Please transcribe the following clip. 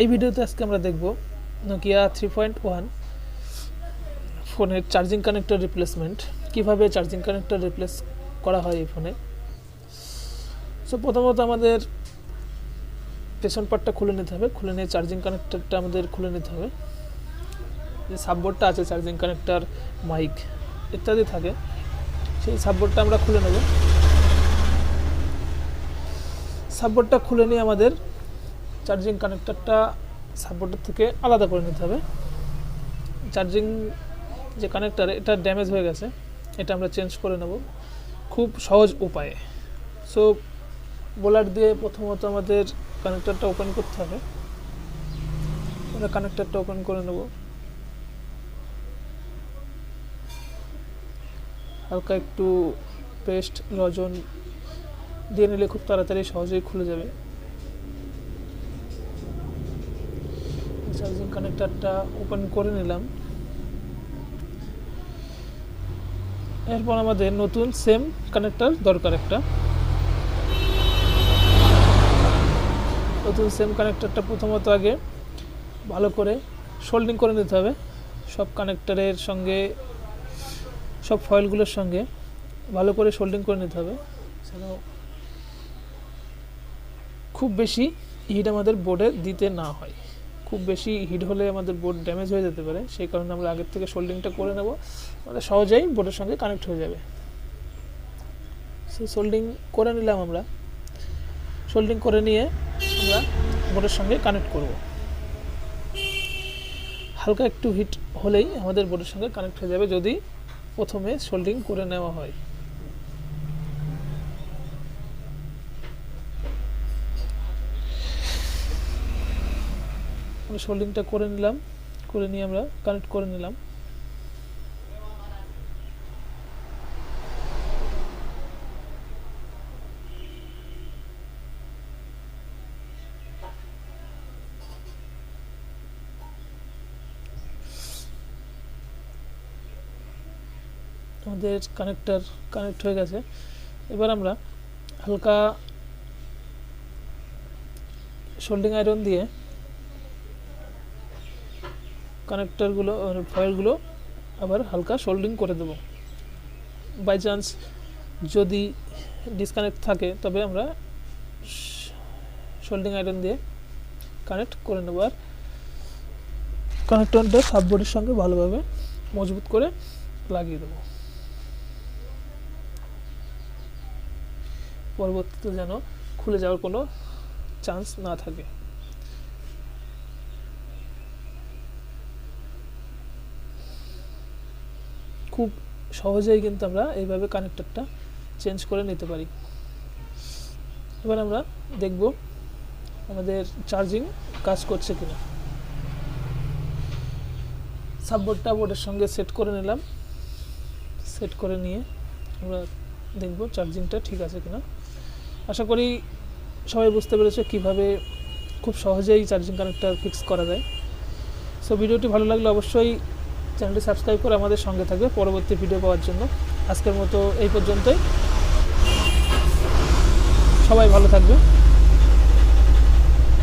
এই ভিডিওতে আজকে আমরা দেখব নোকিয়া 3.1 ফোনের চার্জিং কানেক্টর রিপ্লেসমেন্ট, কিভাবে চার্জিং কানেক্টর রিপ্লেস করা হয় এই ফোনে। সো প্রথমত আমাদের পেছন পার্টটা খুলে নিতে হবে, খুলে নিয়ে চার্জিং কানেক্টরটা আমাদের খুলে নিতে হবে। যে সাববোর্ডটা আছে, চার্জিং কানেক্টর, মাইক ইত্যাদি থাকে, সেই সাববোর্ডটা আমরা খুলে নেব। সাববোর্ডটা খুলে নিয়ে আমাদের চার্জিং কানেক্টরটা সাববোর্ডের থেকে আলাদা করে নিতে হবে। চার্জিং যে কানেক্টর, এটা ড্যামেজ হয়ে গেছে, এটা আমরা চেঞ্জ করে নেব খুব সহজ উপায়ে। সো বোলার দিয়ে প্রথমত আমাদের কানেক্টরটা ওপেন করতে হবে। আমরা কানেক্টরটা ওপেন করে নেব, হালকা একটু পেস্ট লজন দিয়ে নিলে খুব তাড়াতাড়ি সহজেই খুলে যাবে। চার্জিং কানেক্টরটা ওপেন করে নিলাম। এরপর আমাদের নতুন সেম কানেক্টর দরকার একটা। নতুন সেম কানেক্টরটা প্রথমত আগে ভালো করে সোল্ডিং করে নিতে হবে। সব কানেক্টরের সঙ্গে, সব ফয়েলগুলোর সঙ্গে ভালো করে সোল্ডিং করে নিতে হবে, যেন খুব বেশি হিট আমাদের বোর্ডে দিতে না হয়। খুব বেশি হিট হলে আমাদের বোর্ড ড্যামেজ হয়ে যেতে পারে, সেই কারণে আমরা আগের থেকে সোল্ডিংটা করে নেব, মানে সহজেই বোর্ডের সঙ্গে কানেক্ট হয়ে যাবে। সেই সোল্ডিং করে নিলাম আমরা। সোল্ডিং করে নিয়ে আমরা বোর্ডের সঙ্গে কানেক্ট করব। হালকা একটু হিট হলেই আমাদের বোর্ডের সঙ্গে কানেক্ট হয়ে যাবে, যদি প্রথমে সোল্ডিং করে নেওয়া হয়। সোল্ডিংটা করে নিলাম, করে নিয়ে আমরা কানেক্ট করে নিলাম। আমাদের কানেক্টর কানেক্ট হয়ে গেছে। এবার আমরা হালকা সোল্ডিং আয়রন দিয়ে কানেক্টরগুলো, ফয়েলগুলো আবার হালকা সোল্ডিং করে দেব। বাই চান্স যদি ডিসকানেক্ট থাকে, তবে আমরা সোল্ডিং আয়রন দিয়ে কানেক্ট করে নেব। আর কানেক্টরটা সাববোর্ডের সঙ্গে ভালোভাবে মজবুত করে লাগিয়ে দেব, পরবর্তীতে যেন খুলে যাওয়ার কোনো চান্স না থাকে। খুব সহজেই কিন্তু আমরা এইভাবে কানেক্টরটা চেঞ্জ করে নিতে পারি। এবার আমরা দেখব আমাদের চার্জিং কাজ করছে কিনা। সাববোর্ডটা বোর্ডের সঙ্গে সেট করে নিলাম। সেট করে নিয়ে আমরা দেখব চার্জিংটা ঠিক আছে কিনা। আশা করি সবাই বুঝতে পেরেছে কিভাবে খুব সহজেই চার্জিং কানেক্টর ফিক্স করা যায়। সো ভিডিওটি ভালো লাগলে অবশ্যই চ্যানেলটি সাবস্ক্রাইব করে আমাদের সঙ্গে থাকবে পরবর্তী ভিডিও পাওয়ার জন্য। আজকের মতো এই পর্যন্তই, সবাই ভালো থাকবে।